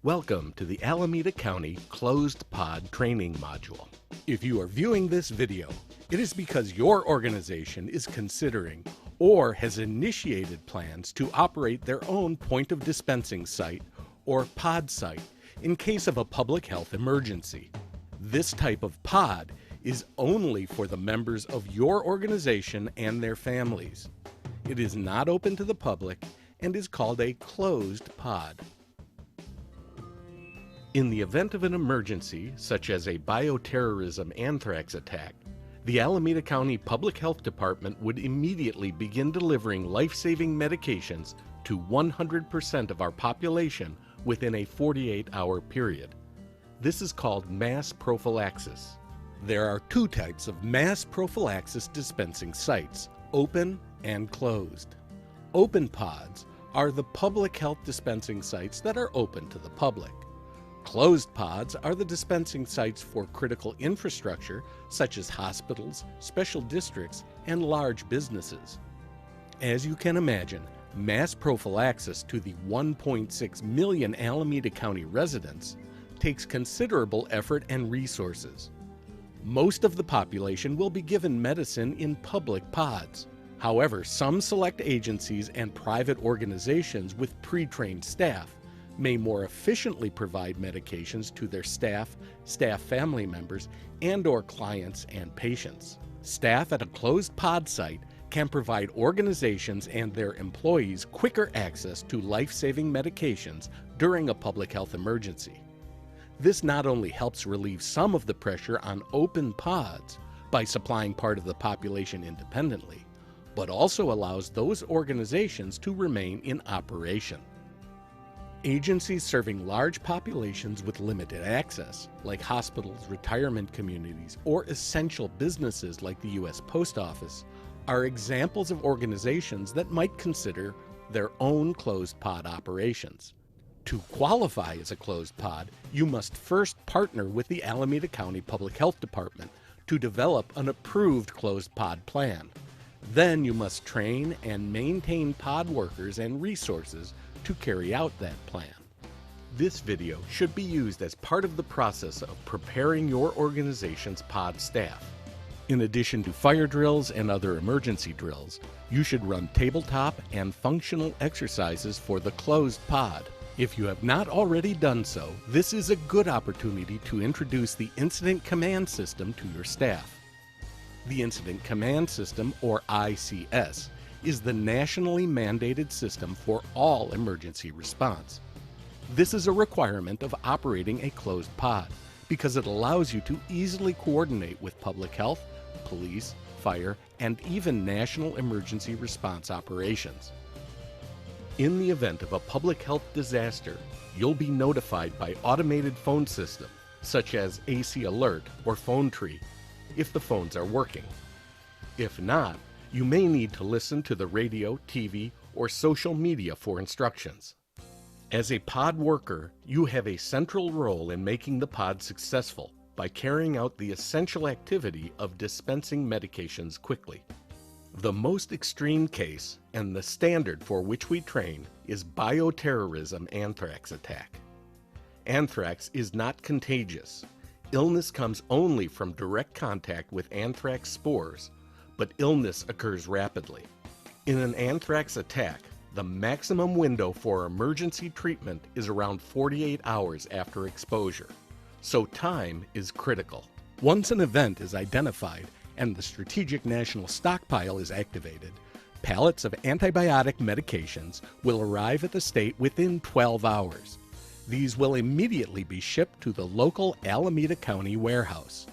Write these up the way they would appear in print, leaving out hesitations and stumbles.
Welcome to the Alameda County Closed Pod Training Module. If you are viewing this video, it is because your organization is considering or has initiated plans to operate their own point of dispensing site or pod site in case of a public health emergency. This type of pod is only for the members of your organization and their families. It is not open to the public and is called a closed pod. In the event of an emergency, such as a bioterrorism anthrax attack, the Alameda County Public Health Department would immediately begin delivering life-saving medications to 100% of our population within a 48-hour period. This is called mass prophylaxis. There are two types of mass prophylaxis dispensing sites, open and closed. Open pods are the public health dispensing sites that are open to the public. Closed pods are the dispensing sites for critical infrastructure such as hospitals, special districts, and large businesses. As you can imagine, mass prophylaxis to the 1.6 million Alameda County residents takes considerable effort and resources. Most of the population will be given medicine in public pods. However, some select agencies and private organizations with pre-trained staff may more efficiently provide medications to their staff family members, and/or clients and patients. Staff at a closed pod site can provide organizations and their employees quicker access to life-saving medications during a public health emergency. This not only helps relieve some of the pressure on open pods by supplying part of the population independently, but also allows those organizations to remain in operation. Agencies serving large populations with limited access, like hospitals, retirement communities, or essential businesses like the U.S. Post Office, are examples of organizations that might consider their own closed pod operations. To qualify as a closed pod, you must first partner with the Alameda County Public Health Department to develop an approved closed pod plan. Then you must train and maintain pod workers and resources to carry out that plan. This video should be used as part of the process of preparing your organization's pod staff. In addition to fire drills and other emergency drills, you should run tabletop and functional exercises for the closed pod. If you have not already done so, this is a good opportunity to introduce the Incident Command System to your staff. The Incident Command System, or ICS, is the nationally mandated system for all emergency response. This is a requirement of operating a closed pod because it allows you to easily coordinate with public health, police, fire, and even national emergency response operations. In the event of a public health disaster, you'll be notified by automated phone system such as AC Alert or Phone Tree if the phones are working. If not, you may need to listen to the radio, TV, or social media for instructions. As a pod worker, you have a central role in making the pod successful by carrying out the essential activity of dispensing medications quickly. The most extreme case, and the standard for which we train, is bioterrorism anthrax attack. Anthrax is not contagious. Illness comes only from direct contact with anthrax spores, but illness occurs rapidly. In an anthrax attack, the maximum window for emergency treatment is around 48 hours after exposure, so time is critical. Once an event is identified and the Strategic National Stockpile is activated, pallets of antibiotic medications will arrive at the state within 12 hours. These will immediately be shipped to the local Alameda County warehouse.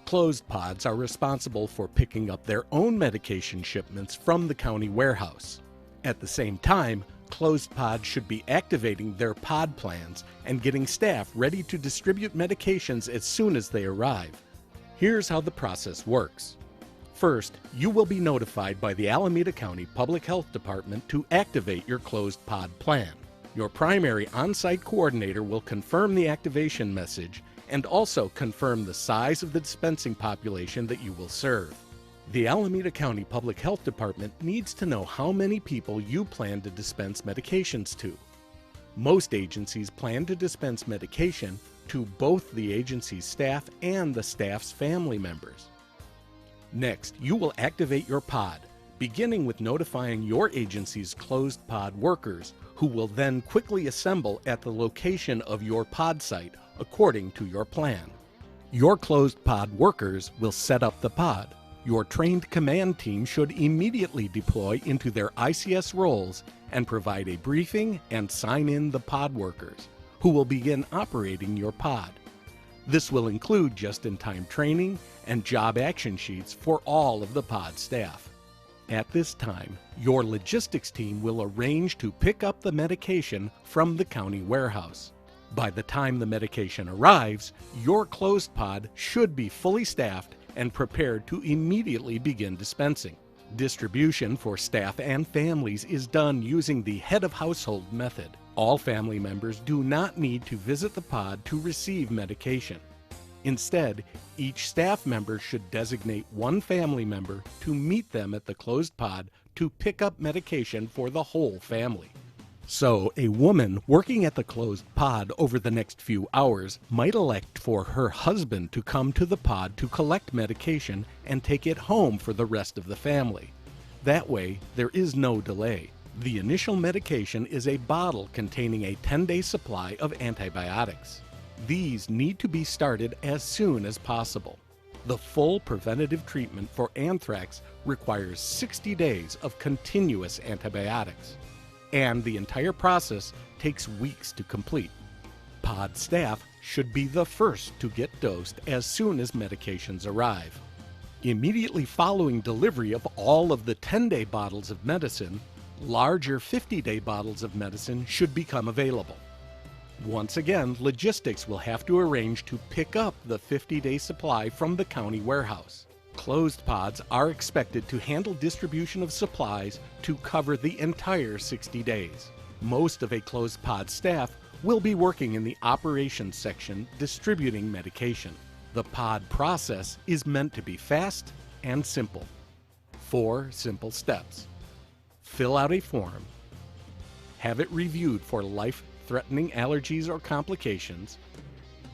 Closed pods are responsible for picking up their own medication shipments from the county warehouse. At the same time, closed pods should be activating their pod plans and getting staff ready to distribute medications as soon as they arrive. Here's how the process works. First, you will be notified by the Alameda County Public Health Department to activate your closed pod plan. Your primary on-site coordinator will confirm the activation message and also confirm the size of the dispensing population that you will serve. The Alameda County Public Health Department needs to know how many people you plan to dispense medications to. Most agencies plan to dispense medication to both the agency's staff and the staff's family members. Next, you will activate your pod, beginning with notifying your agency's closed pod workers, who will then quickly assemble at the location of your pod site according to your plan. Your closed pod workers will set up the pod. Your trained command team should immediately deploy into their ICS roles and provide a briefing and sign in the pod workers, who will begin operating your pod. This will include just-in-time training and job action sheets for all of the pod staff. At this time, your logistics team will arrange to pick up the medication from the county warehouse. By the time the medication arrives, your closed pod should be fully staffed and prepared to immediately begin dispensing. Distribution for staff and families is done using the head of household method. All family members do not need to visit the pod to receive medication. Instead, each staff member should designate one family member to meet them at the closed pod to pick up medication for the whole family. So, a woman working at the closed pod over the next few hours might elect for her husband to come to the pod to collect medication and take it home for the rest of the family. That way, there is no delay. The initial medication is a bottle containing a 10-day supply of antibiotics. These need to be started as soon as possible. The full preventative treatment for anthrax requires 60 days of continuous antibiotics, and the entire process takes weeks to complete. Pod staff should be the first to get dosed as soon as medications arrive. Immediately following delivery of all of the 10-day bottles of medicine, larger 50-day bottles of medicine should become available. Once again, logistics will have to arrange to pick up the 50-day supply from the county warehouse. Closed pods are expected to handle distribution of supplies to cover the entire 60 days. Most of a closed pod staff will be working in the operations section distributing medication. The pod process is meant to be fast and simple. 4 simple steps. Fill out a form. Have it reviewed for life-threatening allergies or complications.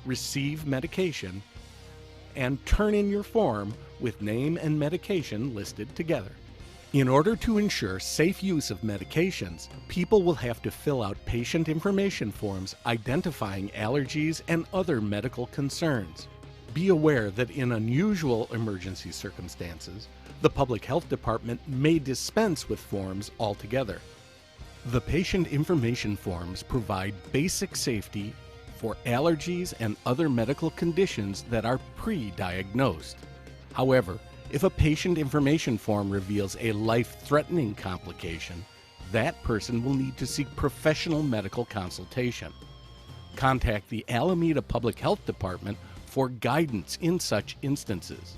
Receive medication. And turn in your form with name and medication listed together. In order to ensure safe use of medications, people will have to fill out patient information forms identifying allergies and other medical concerns. Be aware that in unusual emergency circumstances, the Public Health Department may dispense with forms altogether. The patient information forms provide basic safety for allergies and other medical conditions that are pre-diagnosed. However, if a patient information form reveals a life-threatening complication, that person will need to seek professional medical consultation. Contact the Alameda Public Health Department for guidance in such instances.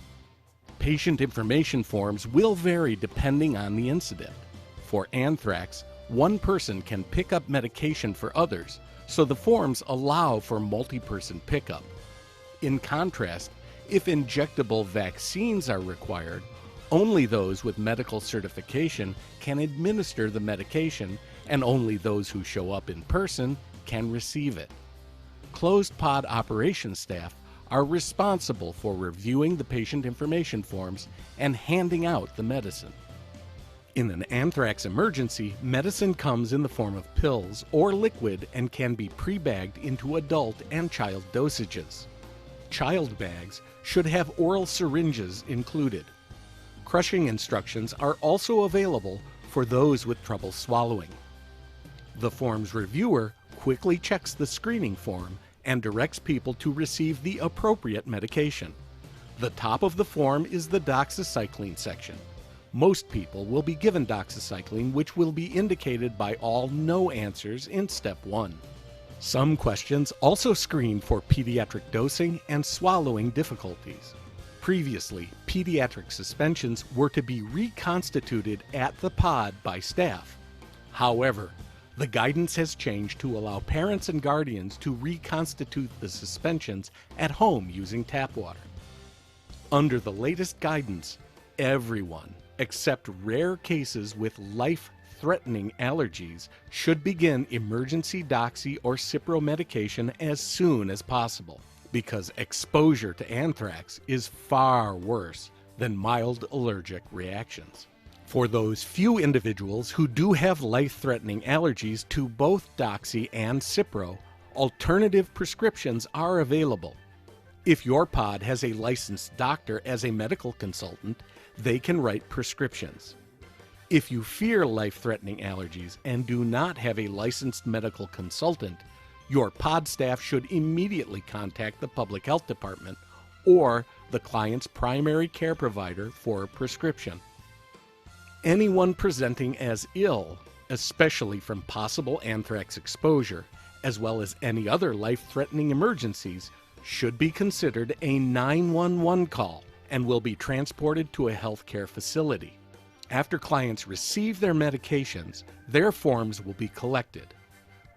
Patient information forms will vary depending on the incident. For anthrax, one person can pick up medication for others, so the forms allow for multi-person pickup. In contrast, if injectable vaccines are required, only those with medical certification can administer the medication, and only those who show up in person can receive it. Closed pod operations staff are responsible for reviewing the patient information forms and handing out the medicine. In an anthrax emergency, medicine comes in the form of pills or liquid and can be pre-bagged into adult and child dosages. Child bags should have oral syringes included. Crushing instructions are also available for those with trouble swallowing. The form's reviewer quickly checks the screening form and directs people to receive the appropriate medication. The top of the form is the doxycycline section. Most people will be given doxycycline, which will be indicated by all no answers in step 1. Some questions also screen for pediatric dosing and swallowing difficulties. Previously, pediatric suspensions were to be reconstituted at the pod by staff. However, the guidance has changed to allow parents and guardians to reconstitute the suspensions at home using tap water. Under the latest guidance, everyone, except rare cases with life life-threatening allergies should begin emergency doxy or Cipro medication as soon as possible, because exposure to anthrax is far worse than mild allergic reactions. For those few individuals who do have life-threatening allergies to both doxy and Cipro, alternative prescriptions are available. If your pod has a licensed doctor as a medical consultant, they can write prescriptions. If you fear life-threatening allergies and do not have a licensed medical consultant, your pod staff should immediately contact the public health department or the client's primary care provider for a prescription. Anyone presenting as ill, especially from possible anthrax exposure, as well as any other life-threatening emergencies, should be considered a 911 call and will be transported to a healthcare facility. After clients receive their medications, their forms will be collected.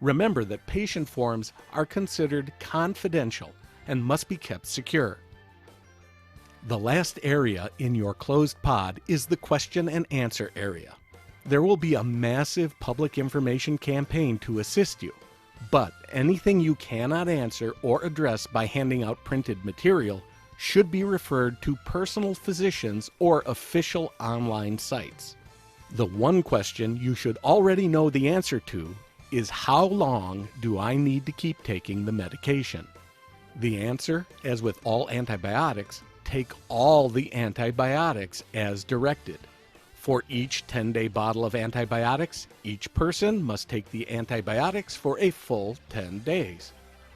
Remember that patient forms are considered confidential and must be kept secure. The last area in your closed pod is the question and answer area. There will be a massive public information campaign to assist you, but anything you cannot answer or address by handing out printed material should be referred to personal physicians or official online sites. The one question you should already know the answer to is, how long do I need to keep taking the medication? The answer, as with all antibiotics, take all the antibiotics as directed. For each 10-day bottle of antibiotics, each person must take the antibiotics for a full 10 days.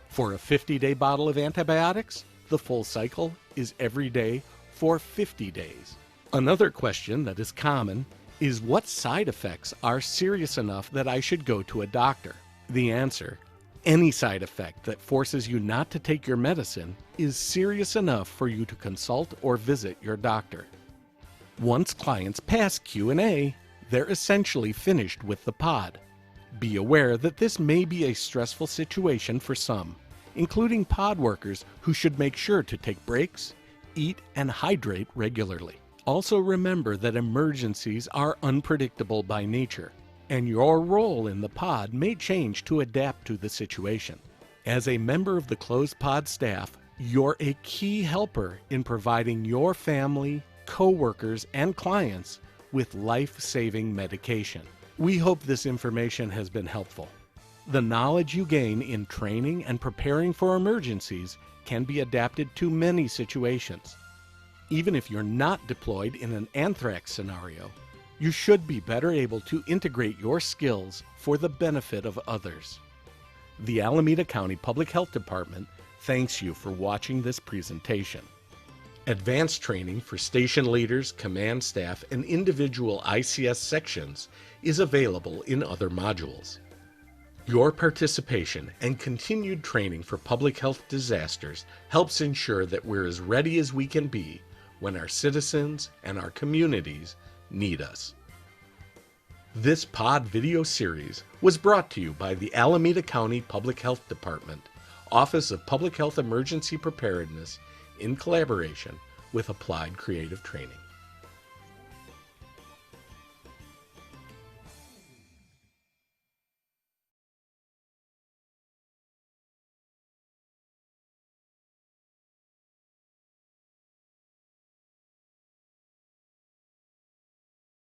For a 50-day bottle of antibiotics, the full cycle is every day for 50 days. Another question that is common is, what side effects are serious enough that I should go to a doctor? The answer: any side effect that forces you not to take your medicine is serious enough for you to consult or visit your doctor. Once clients pass Q&A, they're essentially finished with the pod. Be aware that this may be a stressful situation for some, including pod workers who should make sure to take breaks, eat, and hydrate regularly. Also remember that emergencies are unpredictable by nature, and your role in the pod may change to adapt to the situation. As a member of the closed pod staff, you're a key helper in providing your family, co-workers, and clients with life-saving medication. We hope this information has been helpful. The knowledge you gain in training and preparing for emergencies can be adapted to many situations. Even if you're not deployed in an anthrax scenario, you should be better able to integrate your skills for the benefit of others. The Alameda County Public Health Department thanks you for watching this presentation. Advanced training for station leaders, command staff, and individual ICS sections is available in other modules. Your participation and continued training for public health disasters helps ensure that we're as ready as we can be when our citizens and our communities need us. This pod video series was brought to you by the Alameda County Public Health Department, Office of Public Health Emergency Preparedness, in collaboration with Applied Creative Training.